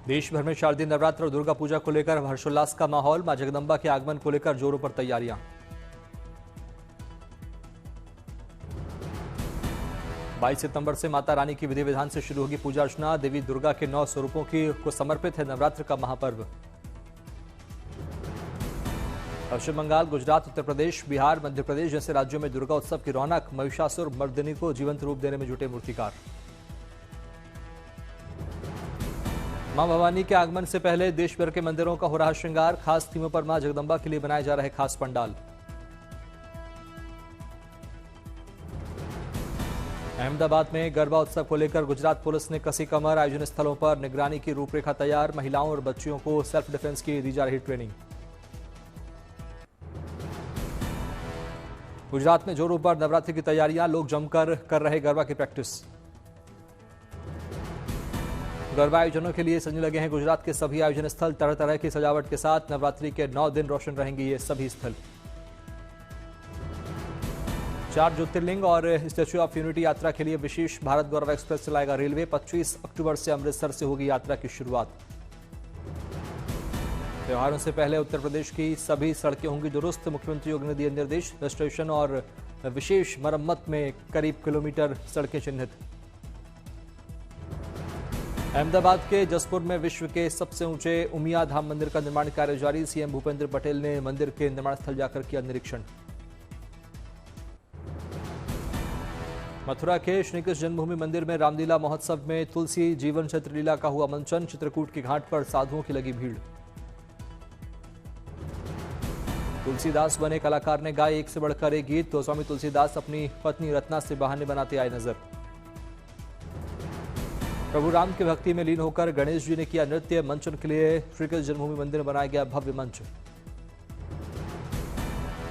देश भर में शारदीय नवरात्र और दुर्गा पूजा को लेकर हर्षोल्लास का माहौल। मां जगदंबा के आगमन को लेकर जोरों पर तैयारियां। 22 सितंबर से माता रानी की विधि विधान से शुरू होगी पूजा अर्चना। देवी दुर्गा के 9 स्वरूपों को समर्पित है नवरात्र का महापर्व। पश्चिम बंगाल, गुजरात, उत्तर प्रदेश, बिहार, मध्य प्रदेश जैसे राज्यों में दुर्गा उत्सव की रौनक। महिषासुर मर्दिनी को जीवंत रूप देने में जुटे मूर्तिकार। मां भवानी के आगमन से पहले देश भर के मंदिरों का हो रहा श्रृंगार। खास थीमों पर मां जगदंबा के लिए बनाए जा रहे खास पंडाल। अहमदाबाद में गरबा उत्सव को लेकर गुजरात पुलिस ने कसी कमर। आयोजन स्थलों पर निगरानी की रूपरेखा तैयार। महिलाओं और बच्चियों को सेल्फ डिफेंस की दी जा रही ट्रेनिंग। गुजरात में जोरों पर नवरात्रि की तैयारियां। लोग जमकर कर रहे गरबा की प्रैक्टिस। गरबा आयोजनों के लिए सजने लगे हैं गुजरात के सभी आयोजन स्थल। तरह तरह की सजावट के साथ नवरात्रि के 9 दिन रोशन रहेंगे ये सभी स्थल। 4 ज्योतिर्लिंग और स्टैच्यू ऑफ यूनिटी यात्रा के लिए विशेष भारत गौरव एक्सप्रेस चलाएगा रेलवे। 25 अक्टूबर से अमृतसर से होगी यात्रा की शुरुआत। त्योहारों से पहले उत्तर प्रदेश की सभी सड़कें होंगी दुरुस्त। मुख्यमंत्री योगी ने दिए निर्देश। रेस्टोरेशन और विशेष मरम्मत में करीब किलोमीटर सड़कें चिन्हित। अहमदाबाद के जसपुर में विश्व के सबसे ऊंचे उमिया धाम मंदिर का निर्माण कार्य जारी। सीएम भूपेंद्र पटेल ने मंदिर के निर्माण स्थल जाकर किया निरीक्षण। मथुरा के श्रीकृष्ण जन्मभूमि मंदिर में रामलीला महोत्सव में तुलसी जीवन चित्रलीला का हुआ मंचन। चित्रकूट की घाट पर साधुओं की लगी भीड़। तुलसीदास बने कलाकार ने गाए एक से बढ़कर एक गीत। तो स्वामी तुलसीदास अपनी पत्नी रत्ना से बहाने बनाते आए नजर। प्रभु राम की भक्ति में लीन होकर गणेश जी ने किया नृत्य। मंचन के लिए श्रीकृष्ण जन्मभूमि मंदिर में बनाया गया भव्य मंच।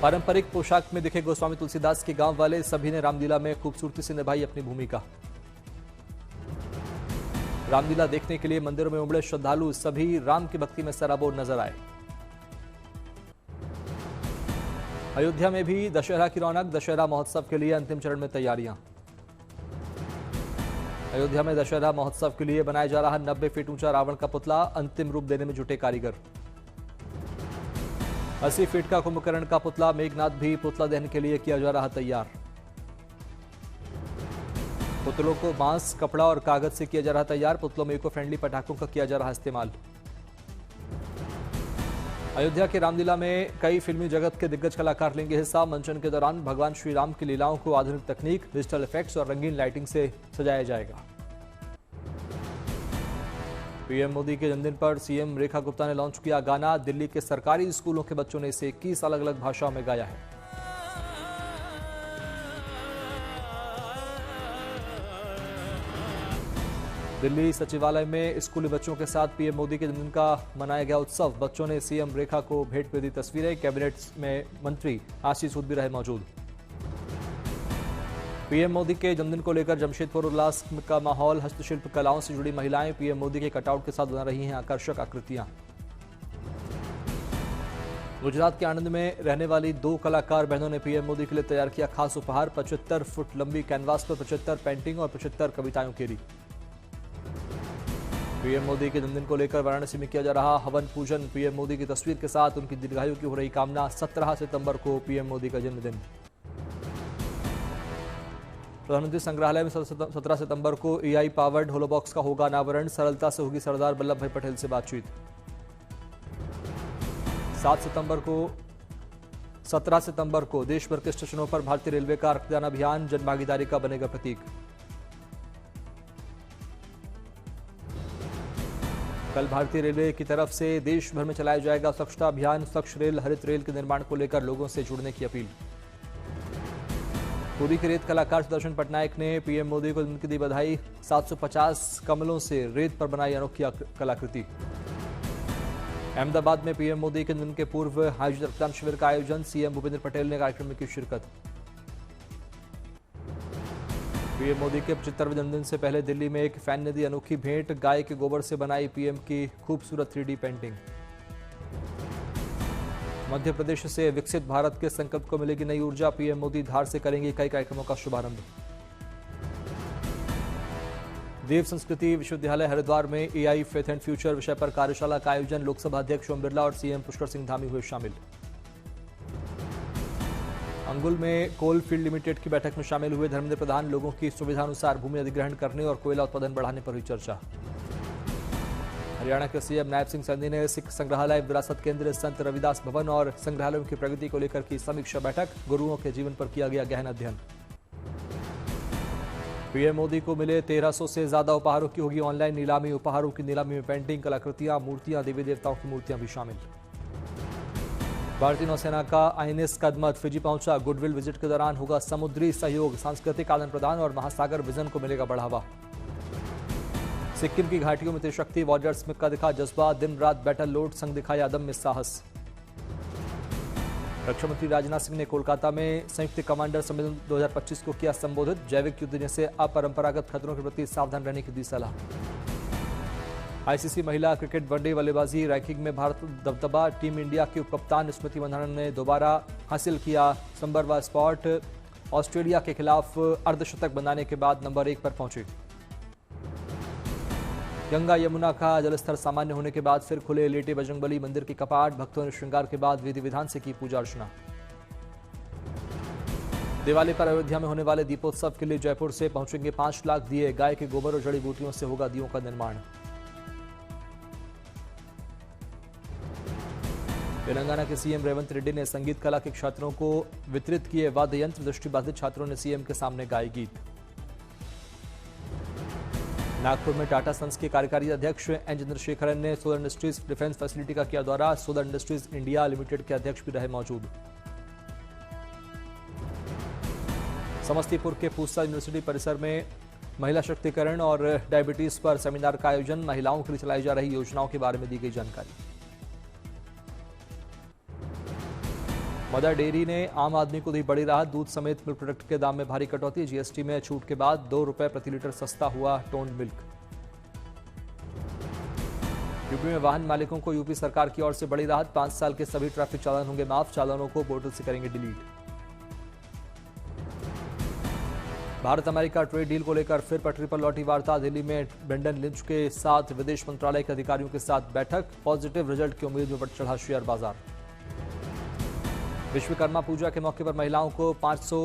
पारंपरिक पोशाक में दिखे गोस्वामी तुलसीदास के गांव वाले। सभी ने रामलीला में खूबसूरती से निभाई अपनी भूमिका। रामलीला देखने के लिए मंदिरों में उमड़े श्रद्धालु। सभी राम की भक्ति में सराबोर नजर आए। अयोध्या में भी दशहरा की रौनक। दशहरा महोत्सव के लिए अंतिम चरण में तैयारियां। अयोध्या में दशहरा महोत्सव के लिए बनाया जा रहा 90 फीट ऊंचा रावण का पुतला। अंतिम रूप देने में जुटे कारीगर। 80 फीट का कुंभकर्ण का पुतला। मेघनाथ भी पुतला दहन के लिए किया जा रहा तैयार। पुतलों को बांस, कपड़ा और कागज से किया जा रहा तैयार। पुतलों में इको फ्रेंडली पटाखों का किया जा रहा इस्तेमाल। अयोध्या के रामलीला में कई फिल्मी जगत के दिग्गज कलाकार लेंगे हिस्सा। मंचन के दौरान भगवान श्री राम की लीलाओं को आधुनिक तकनीक, डिजिटल इफेक्ट्स और रंगीन लाइटिंग से सजाया जाएगा। पीएम मोदी के जन्मदिन पर सीएम रेखा गुप्ता ने लॉन्च किया गाना। दिल्ली के सरकारी स्कूलों के बच्चों ने इसे 21 अलग अलग भाषाओं में गाया है। दिल्ली सचिवालय में स्कूली बच्चों के साथ पीएम मोदी के जन्मदिन का मनाया गया उत्सव। बच्चों ने सीएम रेखा को भेंट में दी तस्वीरें। कैबिनेट में मंत्री आशीष सूद भी रहे मौजूद। पीएम मोदी के जन्मदिन को लेकर जमशेदपुर उल्लास का माहौल। हस्तशिल्प कलाओं से जुड़ी महिलाएं पीएम मोदी के कटआउट के साथ बना रही हैं आकर्षक आकृतियां। गुजरात के आणंद में रहने वाली 2 कलाकार बहनों ने पीएम मोदी के लिए तैयार किया खास उपहार। 75 फुट लंबी कैनवास पर 75 पेंटिंग और 75 कविताएं उकेरी। पीएम मोदी के जन्मदिन को लेकर वाराणसी में किया जा रहा हवन पूजन। पीएम मोदी की तस्वीर के साथ उनकी दीर्घायु की हो रही कामना। 17 सितंबर को पीएम मोदी का जन्मदिन। प्रधानमंत्री संग्रहालय में 17 सितंबर को एआई पावर्ड होलोबॉक्स का होगा अनावरण। सरलता से होगी सरदार वल्लभ भाई पटेल से बातचीत। 17 सितंबर को देश भर के स्टेशनों पर भारतीय रेलवे का रक्तदान अभियान। जनभागीदारी का बनेगा प्रतीक। कल भारतीय रेलवे की तरफ से देश भर में चलाया जाएगा स्वच्छता अभियान। स्वच्छ रेल, हरित रेल के निर्माण को लेकर लोगों से जुड़ने की अपील। पुरी के रेत कलाकार सुदर्शन पटनायक ने पीएम मोदी को जन्मदिन की दी बधाई। 750 कमलों से रेत पर बनाई अनोखी कलाकृति। अहमदाबाद में पीएम मोदी के जन्मदिन के पूर्व आयोजित रक्तदान शिविर का आयोजन। सीएम भूपेंद्र पटेल ने कार्यक्रम में की शिरकत। पीएम मोदी के 75वें जन्मदिन से पहले दिल्ली में एक फैन ने दी अनोखी भेंट। गाय के गोबर से बनाई पीएम की खूबसूरत 3D पेंटिंग। मध्य प्रदेश से विकसित भारत के संकल्प को मिलेगी नई ऊर्जा। पीएम मोदी धार से करेंगे कई कार्यक्रमों का शुभारंभ। देव संस्कृति विश्वविद्यालय हरिद्वार में एआई फेथ एंड फ्यूचर विषय पर कार्यशाला का आयोजन। लोकसभा अध्यक्ष ओम बिरला और सीएम पुष्कर सिंह धामी हुए शामिल। अंगुल में कोल फील्ड लिमिटेड की बैठक में शामिल हुए धर्मेंद्र प्रधान। लोगों की सुविधानुसार भूमि अधिग्रहण करने और कोयला उत्पादन बढ़ाने पर हुई चर्चा। हरियाणा के सीएम नायब सिंह सैनी ने सिख संग्रहालय, विरासत केंद्र, संत रविदास भवन और संग्रहालयों की प्रगति को लेकर की समीक्षा बैठक। गुरुओं के जीवन पर किया गया गहन अध्ययन। पीएम मोदी को मिले 1300 से ज्यादा उपहारों की होगी ऑनलाइन नीलामी। उपहारों की नीलामी में पेंटिंग, कलाकृतियां, मूर्तियां, देवी देवताओं की मूर्तियां भी शामिल। भारतीय नौसेना का आईएनएस कदमत फिजी पहुंचा। गुडविल विजिट के दौरान होगा समुद्री सहयोग, सांस्कृतिक आदान प्रदान और महासागर विजन को मिलेगा बढ़ावा। सिक्किम की घाटियों में त्रिशक्ति वॉरियर्स में का दिखा जज्बा। दिन रात बैटल लोड संग दिखाया अदम्य साहस। रक्षा मंत्री राजनाथ सिंह ने कोलकाता में संयुक्त कमांडर सम्मेलन 2025 को किया संबोधित। जैविक युद्ध जैसे अपरंपरागत खतरों के प्रति सावधान रहने की दी सलाह। आईसीसी महिला क्रिकेट वनडे बल्लेबाजी रैंकिंग में भारत दबदबा। टीम इंडिया की उपकप्तान स्मृति मंधाना ने दोबारा हासिल किया संबरवा स्पॉट। ऑस्ट्रेलिया के खिलाफ अर्धशतक बनाने के बाद नंबर 1 पर पहुंची। गंगा यमुना का जलस्तर सामान्य होने के बाद फिर खुले लेटे बजरंगबली मंदिर के कपाट। भक्तों ने श्रृंगार के बाद विधि विधान से की पूजा अर्चना। दिवाली पर अयोध्या में होने वाले दीपोत्सव के लिए जयपुर से पहुंचेंगे 5 लाख दिए। गाय के गोबर और जड़ी बूटियों से होगा दियों का निर्माण। तेलंगाना के सीएम रेवंत रेड्डी ने संगीत कला के छात्रों को वितरित किए वाद्य यंत्र। दृष्टिबाधित छात्रों ने सीएम के सामने गाए गीत। नागपुर में टाटा सन्स के कार्यकारी अध्यक्ष एन चंद्रशेखरन ने सोलर इंडस्ट्रीज डिफेंस फैसिलिटी का किया दौरा। सोलर इंडस्ट्रीज इंडिया लिमिटेड के अध्यक्ष भी रहे मौजूद। समस्तीपुर के पूसा यूनिवर्सिटी परिसर में महिला शक्तिकरण और डायबिटीज पर सेमिनार का आयोजन। महिलाओं के लिए चलाई जा रही योजनाओं के बारे में दी गई जानकारी। मदर डेयरी ने आम आदमी को दी बड़ी राहत। दूध समेत मिल्क प्रोडक्ट के दाम में भारी कटौती। जीएसटी में छूट के बाद 2 रुपए प्रति लीटर सस्ता हुआ टोन्ड मिल्क। यूपी में वाहन मालिकों को यूपी सरकार की ओर से बड़ी राहत। 5 साल के सभी ट्रैफिक चालान होंगे माफ। चालानों को पोर्टल से करेंगे delete. Bharat America trade deal को लेकर फिर पटरी पर लौटी वार्ता। दिल्ली में ब्रेंडन लिंच के साथ विदेश मंत्रालय के अधिकारियों के साथ बैठक। पॉजिटिव रिजल्ट की उम्मीद में बढ़ चढ़ा शेयर बाजार। विश्वकर्मा पूजा के मौके पर महिलाओं को 500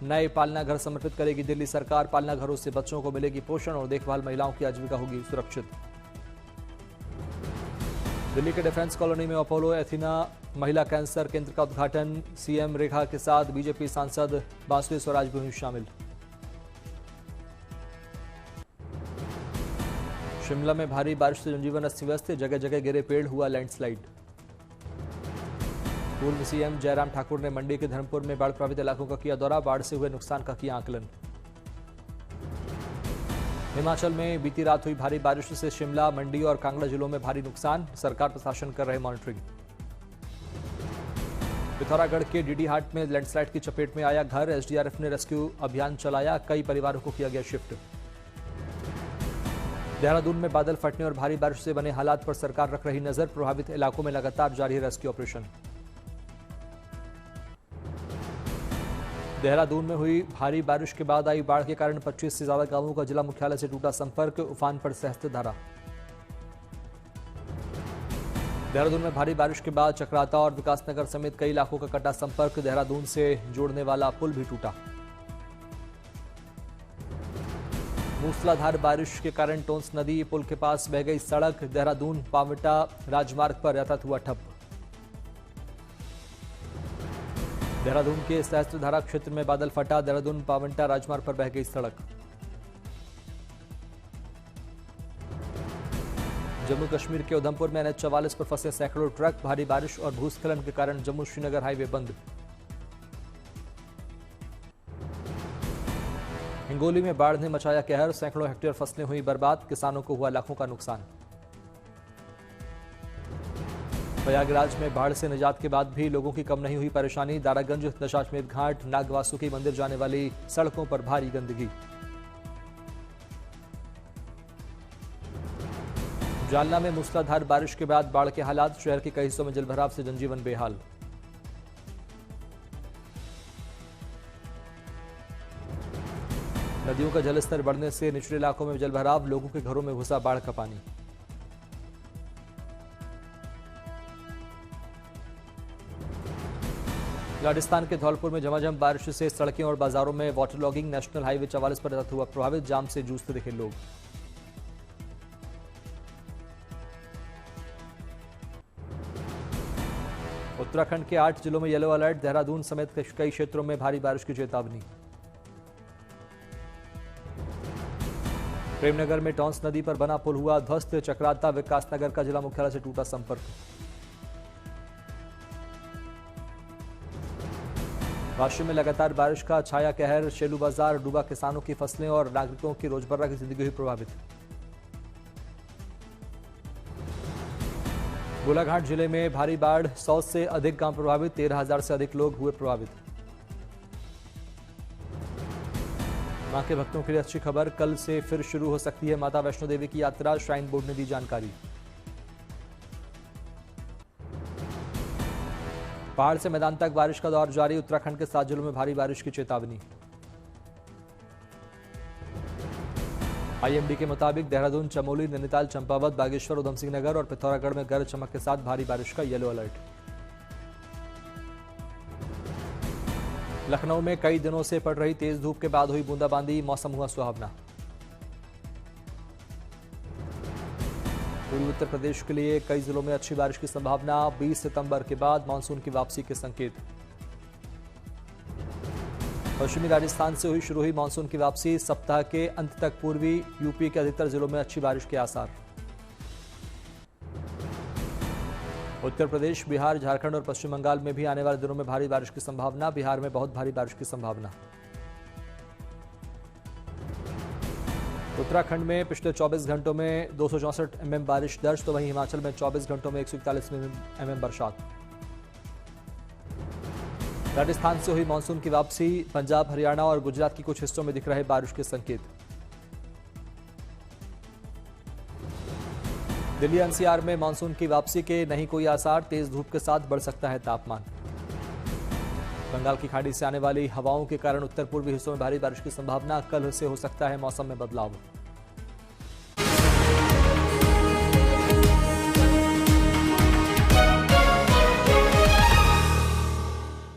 नए पालना घर समर्पित करेगी दिल्ली सरकार। पालना घरों से बच्चों को मिलेगी पोषण और देखभाल। महिलाओं की आजीविका होगी सुरक्षित। दिल्ली के डिफेंस कॉलोनी में अपोलो एथिना महिला कैंसर केंद्र का उद्घाटन। सीएम रेखा के साथ बीजेपी सांसद बांसुरी स्वराज भी हुई शामिल। शिमला में भारी बारिश से जनजीवन अस्त व्यस्त। जगह जगह गिरे पेड़, हुआ लैंडस्लाइड। पूर्व सीएम जयराम ठाकुर ने मंडी के धर्मपुर में बाढ़ प्रभावित इलाकों का किया दौरा। बाढ़ से हुए नुकसान का किया आकलन। हिमाचल में बीती रात हुई भारी बारिश से शिमला, मंडी और कांगड़ा जिलों में भारी नुकसान। सरकार प्रशासन कर रहे मॉनिटरिंग। पिथौरागढ़ के डीडीहाट में लैंडस्लाइड की चपेट में आया घर। एसडीआरएफ ने रेस्क्यू अभियान चलाया। कई परिवारों को किया गया शिफ्ट। देहरादून में बादल फटने और भारी बारिश से बने हालात पर सरकार रख रही नजर। प्रभावित इलाकों में लगातार जारी है रेस्क्यू ऑपरेशन। देहरादून में हुई भारी बारिश के बाद आई बाढ़ के कारण 25 से ज्यादा गांवों का जिला मुख्यालय से टूटा संपर्क। उफान पर सहस्त्रधारा। देहरादून में भारी बारिश के बाद चक्राता और विकासनगर समेत कई इलाकों का कटा संपर्क। देहरादून से जोड़ने वाला पुल भी टूटा। मूसलाधार बारिश के कारण टोंस नदी पुल के पास बह गई सड़क। देहरादून पावटा राजमार्ग पर यातायात हुआ ठप। देहरादून के सहस्त्रधारा क्षेत्र में बादल फटा। देहरादून पावंटा राजमार्ग पर बह गई सड़क। जम्मू कश्मीर के उधमपुर में NH 44 पर फंसे सैकड़ों ट्रक। भारी बारिश और भूस्खलन के कारण जम्मू श्रीनगर हाईवे बंद। हिंगोली में बाढ़ ने मचाया कहर। सैकड़ों हेक्टेयर फसलें हुई बर्बाद। किसानों को हुआ लाखों का नुकसान। प्रयागराज में बाढ़ से निजात के बाद भी लोगों की कम नहीं हुई परेशानी। दारागंज, दशाश्वमेध घाट, नागवासुकी मंदिर जाने वाली सड़कों पर भारी गंदगी। जालना में मूसलाधार बारिश के बाद बाढ़ के हालात। शहर के कई हिस्सों में जलभराव से जनजीवन बेहाल। नदियों का जलस्तर बढ़ने से निचले इलाकों में जलभराव, लोगों के घरों में घुसा बाढ़ का पानी। राजस्थान के धौलपुर में झमाझम बारिश से सड़कें और बाजारों में वाटर लॉगिंग, नेशनल हाईवे 44 पर रथ हुआ प्रभावित, जाम से जूझते दिखे लोग। उत्तराखंड के 8 जिलों में येलो अलर्ट, देहरादून समेत कई क्षेत्रों में भारी बारिश की चेतावनी। प्रेमनगर में टॉन्स नदी पर बना पुल हुआ ध्वस्त, चक्राता, विकासनगर का जिला मुख्यालय से टूटा संपर्क। राशि में लगातार बारिश का छाया कहर, शेलू बाजार डूबा, किसानों की फसलें और नागरिकों की रोजमर्रा की जिंदगी हुई प्रभावित। गोलाघाट जिले में भारी बाढ़, 100 से अधिक गांव प्रभावित, 13,000 से अधिक लोग हुए प्रभावित। मां के भक्तों के लिए अच्छी खबर, कल से फिर शुरू हो सकती है माता वैष्णो देवी की यात्रा, श्राइन बोर्ड ने दी जानकारी। पहाड़ से मैदान तक बारिश का दौर जारी, उत्तराखंड के 7 जिलों में भारी बारिश की चेतावनी। आईएमडी के मुताबिक देहरादून, चमोली, नैनीताल, चंपावत, बागेश्वर, उधमसिंह नगर और पिथौरागढ़ में गरज चमक के साथ भारी बारिश का येलो अलर्ट। लखनऊ में कई दिनों से पड़ रही तेज धूप के बाद हुई बूंदाबांदी, मौसम हुआ सुहावना। पूर्वी उत्तर प्रदेश के लिए कई जिलों में अच्छी बारिश की संभावना, 20 सितंबर के बाद मानसून की वापसी के संकेत। पश्चिमी राजस्थान से शुरू हुई मानसून की वापसी, सप्ताह के अंत तक पूर्वी यूपी के अधिकतर जिलों में अच्छी बारिश के आसार। उत्तर प्रदेश, बिहार, झारखंड और पश्चिम बंगाल में भी आने वाले दिनों में भारी बारिश की संभावना, बिहार में बहुत भारी बारिश की संभावना। उत्तराखंड में पिछले 24 घंटों में 264 mm बारिश दर्ज, तो वहीं हिमाचल में 24 घंटों में 141 mm बरसात। राजस्थान से हुई मानसून की वापसी, पंजाब, हरियाणा और गुजरात के कुछ हिस्सों में दिख रहे बारिश के संकेत। दिल्ली एनसीआर में मानसून की वापसी के नहीं कोई आसार, तेज धूप के साथ बढ़ सकता है तापमान। बंगाल की खाड़ी से आने वाली हवाओं के कारण उत्तर पूर्वी हिस्सों में भारी बारिश की संभावना, कल से हो सकता है मौसम में बदलाव।